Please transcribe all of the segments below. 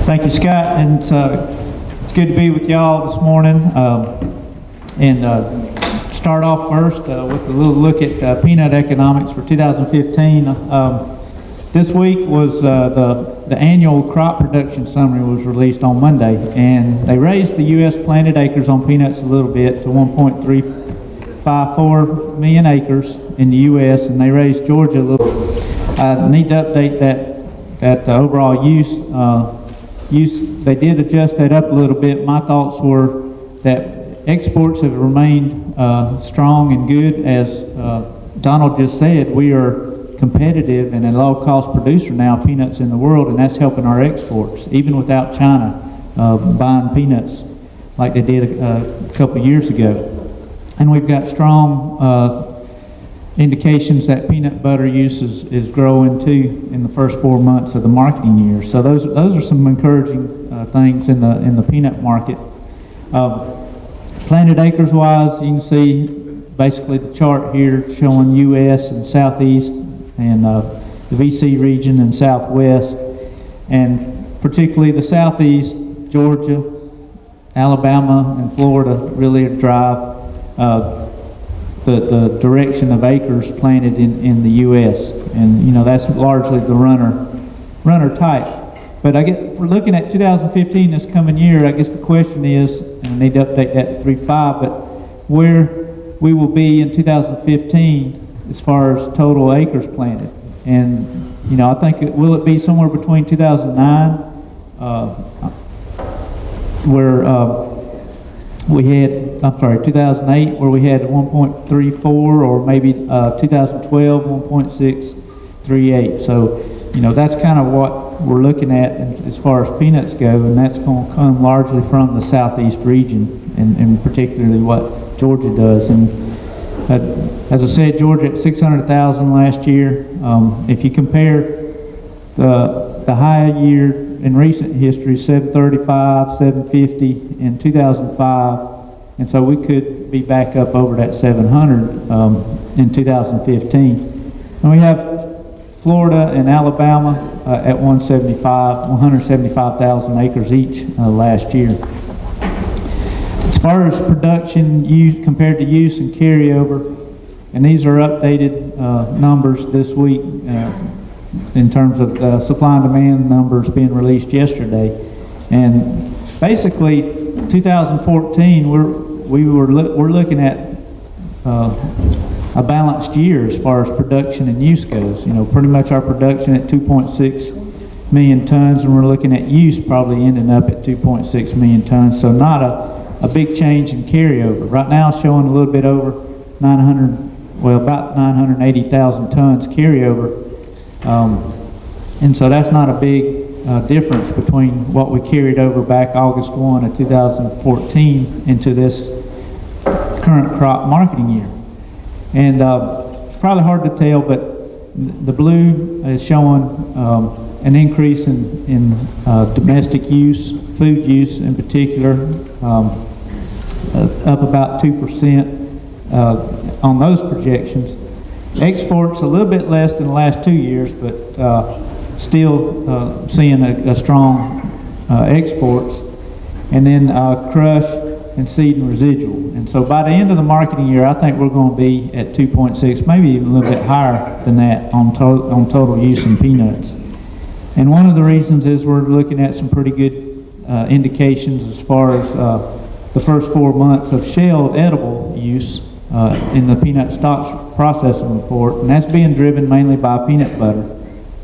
Thank you, Scott, and it's good to be with y'all this morning. Start off first with a little look at peanut economics for 2015. This week was the annual crop production summary was released on Monday, and they raised the U.S. planted acres on peanuts a little bit to 1.354 million acres in the U.S., and they raised Georgia a little. I need to update that overall use. They did adjust that up a little bit. My thoughts were that exports have remained strong and good. As Donald just said, we are competitive and a low-cost producer now of peanuts in the world, and that's helping our exports, even without China buying peanuts like they did a couple years ago. And we've got strong indications that peanut butter use is growing too in the first 4 months of the marketing year. So those are some encouraging things in the peanut market. Planted acres wise, you can see basically the chart here showing U.S. and Southeast and the VC region and Southwest, and particularly the Southeast, Georgia, Alabama, and Florida really drive the direction of acres planted in the U.S. And you know that's largely the runner type. But we're looking at 2015, this coming year. I guess the question is, and I need to update that to 3.5, but where we will be in 2015 as far as total acres planted. And you know, I think will it be somewhere between 2009, where we had, 2008, where we had 1.34, or maybe 2012, 1.638. So, you know, that's kind of what we're looking at as far as peanuts go, and that's going to come largely from the Southeast region, and particularly what Georgia does. And as I said, Georgia at 600,000 last year. If you compare the high year in recent history, 735, 750 in 2005, and so we could be back up over that 700 in 2015. And we have Florida and Alabama at 175,000 acres each last year. As far as production use compared to use and carryover, and these are updated numbers this week in terms of supply and demand numbers being released yesterday. And basically 2014 we're looking at a balanced year as far as production and use goes. You know, pretty much our production at 2.6 million tons, and we're looking at use probably ending up at 2.6 million tons. So not a big change in carryover. Right now it's showing a little bit over about 980,000 tons carryover. And so that's not a big difference between what we carried over back August 1 of 2014 into this current crop marketing year. And it's probably hard to tell, but the blue is showing an increase in domestic use, food use in particular, up about 2% on those projections. Exports a little bit less than the last 2 years, but still seeing a strong exports. And then crush and seed and residual. And so by the end of the marketing year, I think we're going to be at 2.6, maybe even a little bit higher than that on total use in peanuts. And one of the reasons is we're looking at some pretty good indications as far as the first 4 months of shelled edible use in the peanut stocks processing report, and that's being driven mainly by peanut butter.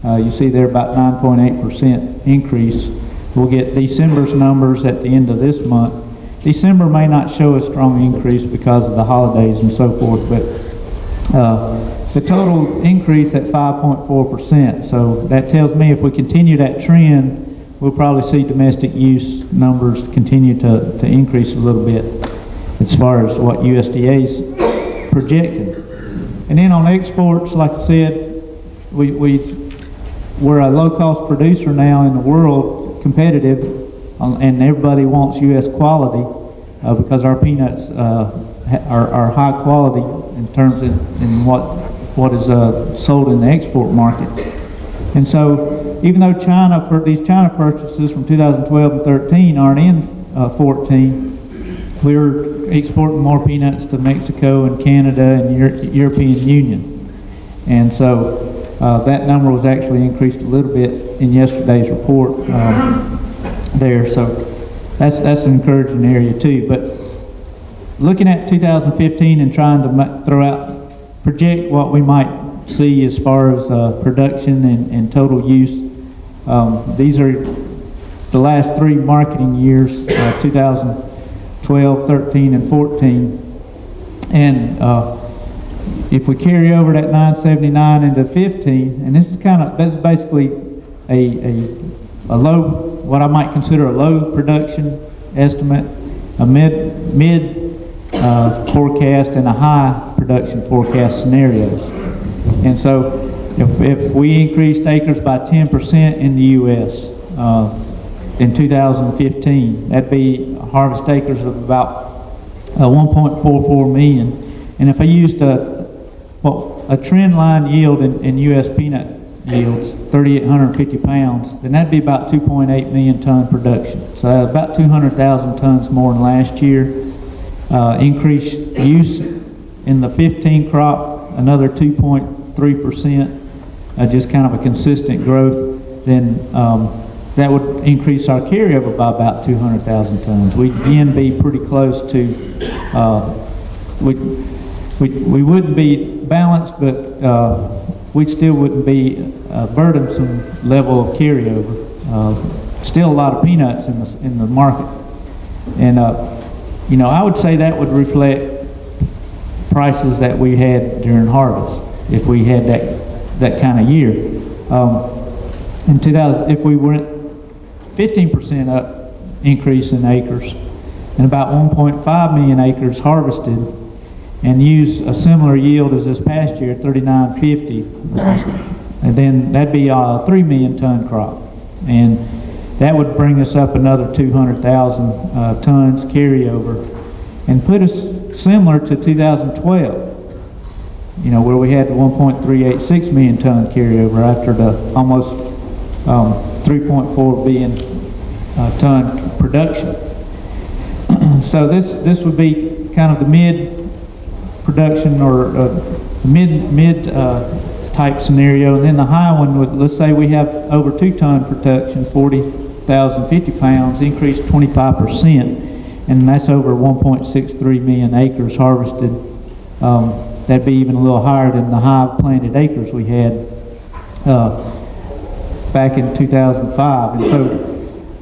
You see there about 9.8% increase. We'll get December's numbers at the end of this month. December may not show a strong increase because of the holidays and so forth, but the total increase at 5.4%. So that tells me if we continue that trend, we'll probably see domestic use numbers continue to increase a little bit as far as what USDA's projecting. And then on exports, like I said, we're a low-cost producer now in the world, competitive, and everybody wants U.S. quality because our peanuts are high quality in terms of what is sold in the export market. And so, even though these China purchases from 2012 and 13 aren't in 14, we're exporting more peanuts to Mexico and Canada and European Union. And so that number was actually increased a little bit in yesterday's report there. So that's an encouraging area too. But looking at 2015 and trying to project what we might see as far as production and total use, these are the last three marketing years, 2012, 13, and 14. And if we carry over that 979 into 15, and that's basically a low, what I might consider a low production estimate, a mid forecast, and a high production forecast scenarios. And so if we increased acres by 10% in the U.S. In 2015, that'd be harvest acres of about 1.44 million. And if I used a trend line yield in U.S. peanut yields, 3,850 pounds, then that'd be about 2.8 million ton production. So about 200,000 tons more than last year. Increased use in the 15 crop, another 2.3%, just kind of a consistent growth. Then that would increase our carryover by about 200,000 tons. We'd again be pretty close to, we wouldn't be balanced, but we still wouldn't be a burdensome level of carryover. Still a lot of peanuts in the market. And I would say that would reflect prices that we had during harvest if we had that kind of year. In 2000, if we went 15% up increase in acres and about 1.5 million acres harvested and use a similar yield as this past year, 3,950, and then that'd be a 3 million ton crop. And that would bring us up another 200,000 tons carryover and put us similar to 2012, where we had the 1.386 million ton carryover after the almost 3.4 billion ton production. So this would be kind of the mid production or mid type scenario, and then the high one would, let's say we have over 2 ton production, 40,050 pounds, increased 25%, and that's over 1.63 million acres harvested. That'd be even a little higher than the high planted acres we had back in 2005. And so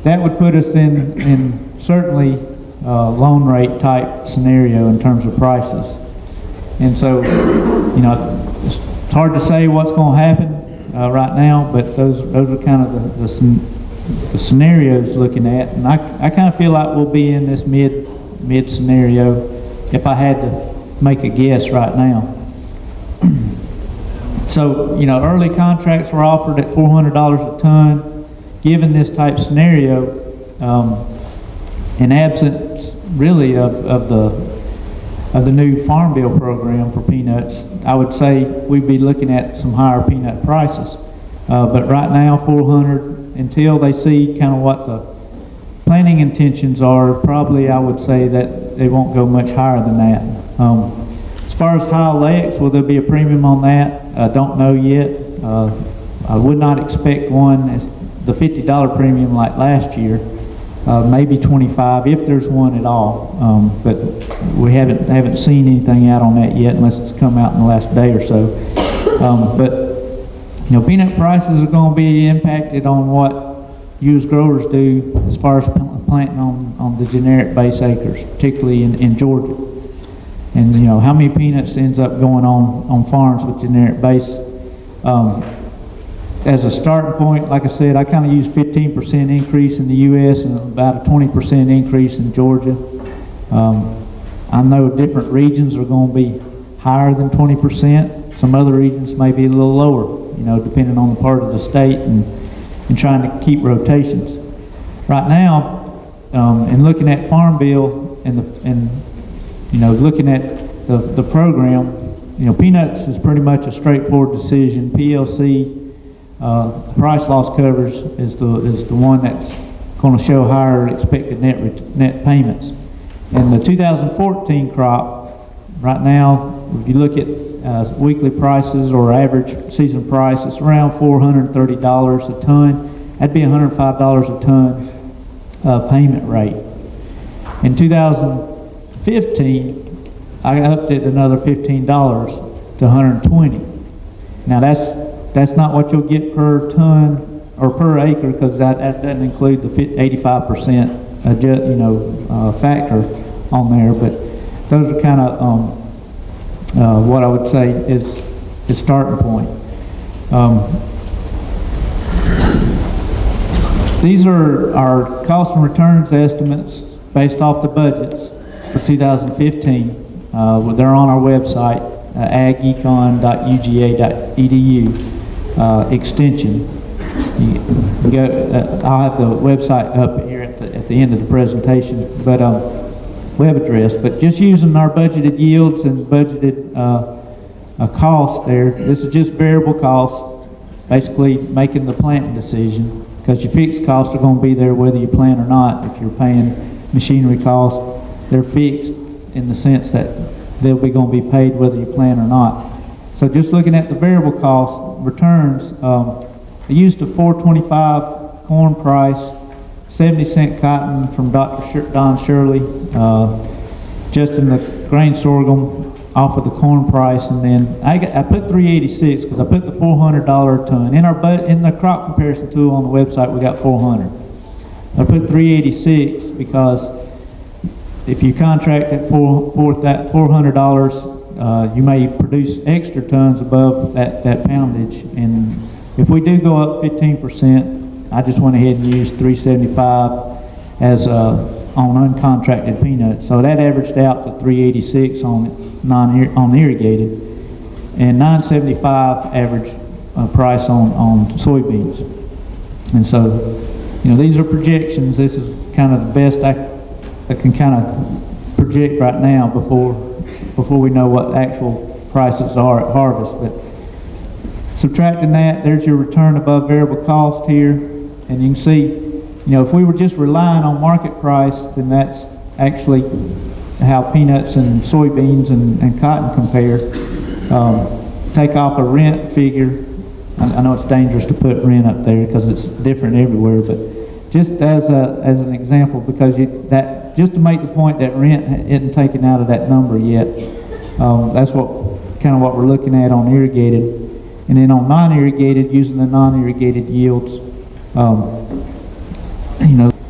that would put us in certainly loan rate type scenario in terms of prices. And so, it's hard to say what's going to happen right now, but those are kind of the scenarios looking at. And I kind of feel like we'll be in this mid scenario if I had to make a guess right now. So, early contracts were offered at $400 a ton. Given this type scenario, in absence really of the new Farm Bill program for peanuts, I would say we'd be looking at some higher peanut prices. But right now, 400, until they see kind of what the planting intentions are, probably I would say that they won't go much higher than that. As far as high oleics, will there be a premium on that? I don't know yet. I would not expect one as the $50 premium like last year. Maybe 25 if there's one at all, but we haven't seen anything out on that yet unless it's come out in the last day or so. But peanut prices are going to be impacted on what you as growers do as far as planting on the generic base acres, particularly in Georgia. And how many peanuts ends up going on farms with generic base. As a starting point, like I said, I kind of use 15% increase in the U.S. and about a 20% increase in Georgia. I know different regions are going to be higher than 20%. Some other regions may be a little lower, depending on the part of the state and trying to keep rotations. Right now, in looking at Farm Bill and looking at the program, peanuts is pretty much a straightforward decision. PLC the price loss coverage is the one that's going to show higher expected net payments. In the 2014 crop, right now, if you look at weekly prices or average season price, it's around $430 a ton. That'd be $105 a ton payment rate. In 2015, I upped it another $15 to $120. Now that's not what you'll get per ton or per acre, because that doesn't include the 85% factor on there. But those are kind of what I would say is the starting point. These are our cost and returns estimates based off the budgets for 2015. They're on our website, agecon.uga.edu extension. I'll have the website up here at the end of the presentation, but web address. But just using our budgeted yields and budgeted cost there, this is just variable cost, basically making the planting decision, because your fixed costs are going to be there whether you plant or not. If you're paying machinery costs, they're fixed in the sense that they'll be going to be paid whether you plant or not. So just looking at the variable cost returns, I used a $4.25 corn price, 70-cent cotton from Dr. Don Shirley, just in the grain sorghum off of the corn price, and then I put 386 because I put the $400 a ton in the crop comparison tool on the website. We got 400. I put 386 because if you contract it for that $400, you may produce extra tons above that poundage. And if we do go up 15%, I just went ahead and used 375 as on uncontracted peanuts. So that averaged out to 386 on irrigated, and 975 average price on soybeans. And so, these are projections. This is kind of the best I can kind of project right now before we know what actual prices are at harvest. But subtracting that, there's your return above variable cost here, and you can see, if we were just relying on market price, then that's actually how peanuts and soybeans and cotton compare. Take off a rent figure. I know it's dangerous to put rent up there because it's different everywhere, but just as an example, because just to make the point that rent isn't taken out of that number yet. That's kind of what we're looking at on irrigated, and then on non-irrigated, using the non-irrigated yields.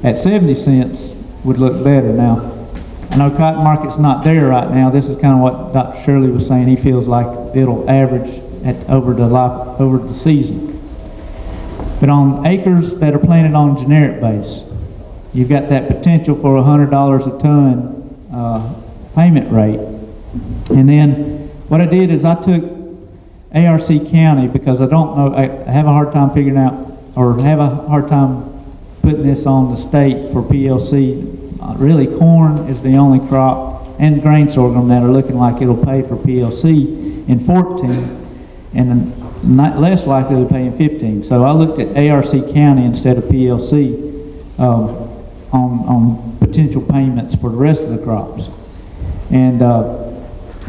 At 70 cents would look better. Now, I know cotton market's not there right now. This is kind of what Dr. Shirley was saying. He feels like it'll average over the season. But on acres that are planted on generic base, you've got that potential for $100 a ton payment rate. And then what I did is I took ARC County, because I don't know, I have a hard time figuring out, or have a hard time putting this on the state for PLC. Really, corn is the only crop, and grain sorghum, that are looking like it'll pay for PLC in 14, and not less likely to pay in 15. So I looked at ARC County instead of PLC on potential payments for the rest of the crops. And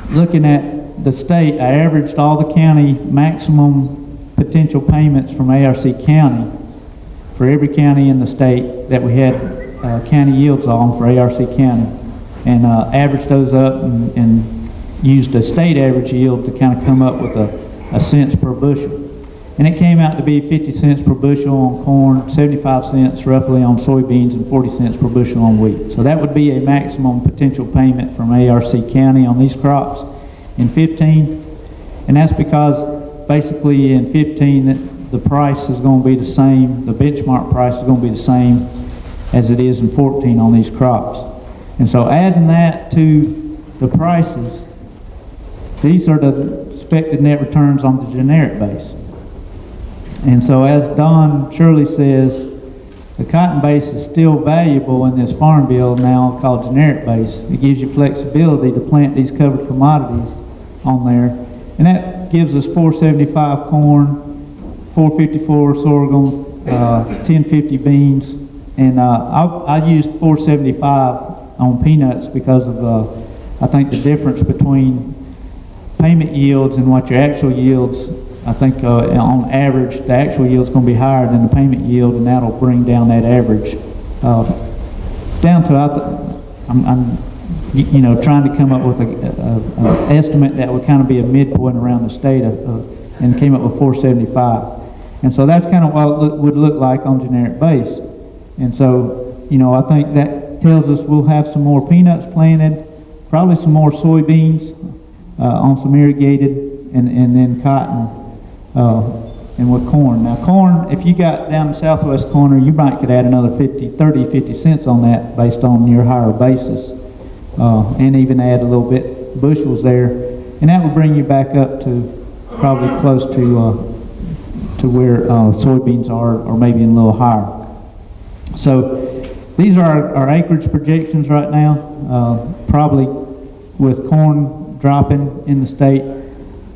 looking at the state, I averaged all the county maximum potential payments from ARC County for every county in the state that we had county yields on for ARC County, and averaged those up and used a state average yield to kind of come up with a cents per bushel. And it came out to be 50 cents per bushel on corn, 75 cents roughly on soybeans, and 40 cents per bushel on wheat. So that would be a maximum potential payment from ARC County on these crops in 15. And that's because basically in 15 the price is going to be the same, the benchmark price is going to be the same as it is in 14 on these crops. And so adding that to the prices, these are the expected net returns on the generic base. And so as Don Shirley says, the cotton base is still valuable in this farm bill now called generic base. It gives you flexibility to plant these covered commodities on there. And that gives us 475 corn, 454 sorghum, 1050 beans, and I used 475 on peanuts because of I think the difference between payment yields and what your actual yields. I think on average the actual yield is going to be higher than the payment yield, and that'll bring down that average down to I'm you know, trying to come up with an estimate that would kind of be a midpoint around the state and came up with 475. And so that's kind of what it would look like on generic base. And so, you know, I think that tells us we'll have some more peanuts planted, probably some more soybeans on some irrigated, and then cotton, and with corn. Now corn, if you got down the southwest corner, you might could add another 50 cents on that based on your higher basis, and even add a little bit bushels there, and that would bring you back up to probably close to where soybeans are, or maybe a little higher. So these are our acreage projections right now. Probably with corn dropping in the state,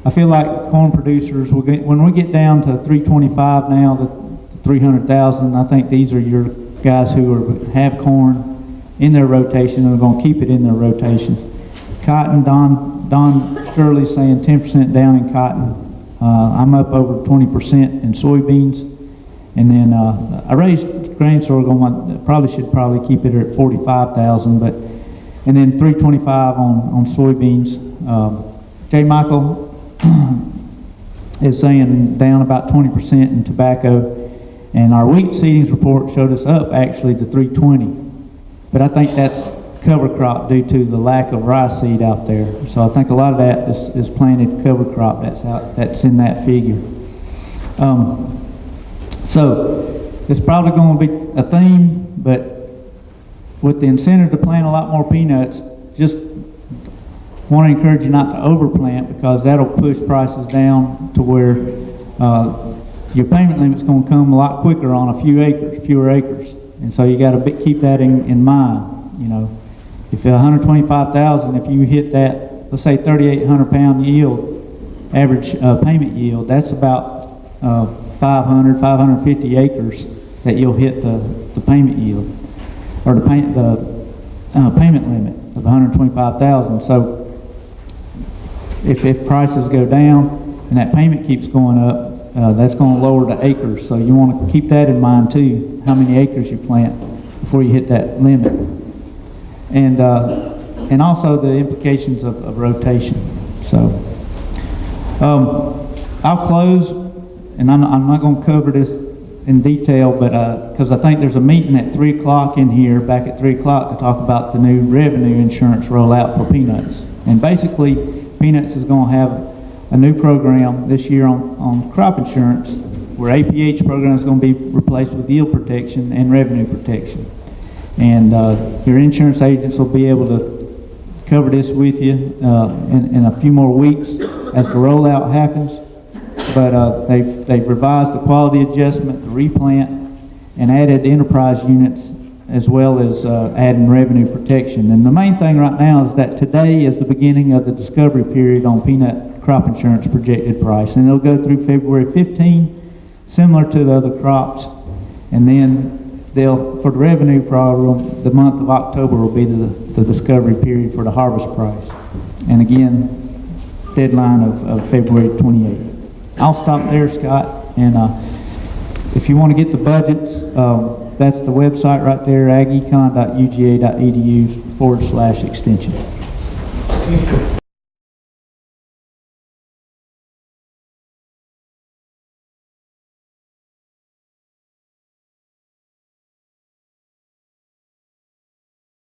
I feel like corn producers will get, when we get down to 325 now to 300,000, I think these are your guys who have corn in their rotation and are going to keep it in their rotation. Cotton, Don Shirley's saying 10% down in cotton. I'm up over 20% in soybeans, and then I raised grain sorghum. I probably should keep it at 45,000, but and then 325 on soybeans. J. Michael is saying down about 20% in tobacco, and our wheat seedings report showed us up actually to 320, but I think that's cover crop due to the lack of rye seed out there. So I think a lot of that is planted cover crop that's in that figure. So it's probably going to be a theme, but with the incentive to plant a lot more peanuts, just want to encourage you not to overplant, because that'll push prices down to where your payment limit's going to come a lot quicker on a fewer acres. And so you got to keep that in mind. You know, if 125,000, if you hit that, let's say 3,800 pound yield, average payment yield, that's about 550 acres that you'll hit the payment yield, or the payment limit of 125,000. So if prices go down and that payment keeps going up, that's going to lower the acres. So you want to keep that in mind too, how many acres you plant before you hit that limit. And also the implications of rotation. So I'll close, and I'm not going to cover this in detail, but because I think there's a meeting at 3 o'clock in here, back at 3 o'clock, to talk about the new revenue insurance rollout for peanuts. And basically, peanuts is going to have a new program this year on crop insurance, where APH program is going to be replaced with yield protection and revenue protection. And your insurance agents will be able to cover this with you in a few more weeks as the rollout happens. But they've revised the quality adjustment, the replant, and added enterprise units, as well as adding revenue protection. And the main thing right now is that today is the beginning of the discovery period on peanut crop insurance projected price, and it'll go through February 15, similar to the other crops. And then for the revenue problem, the month of October will be the discovery period for the harvest price. And again, deadline of February 28th. I'll stop there, Scott, and if you want to get the budgets, that's the website right there, agecon.uga.edu/extension.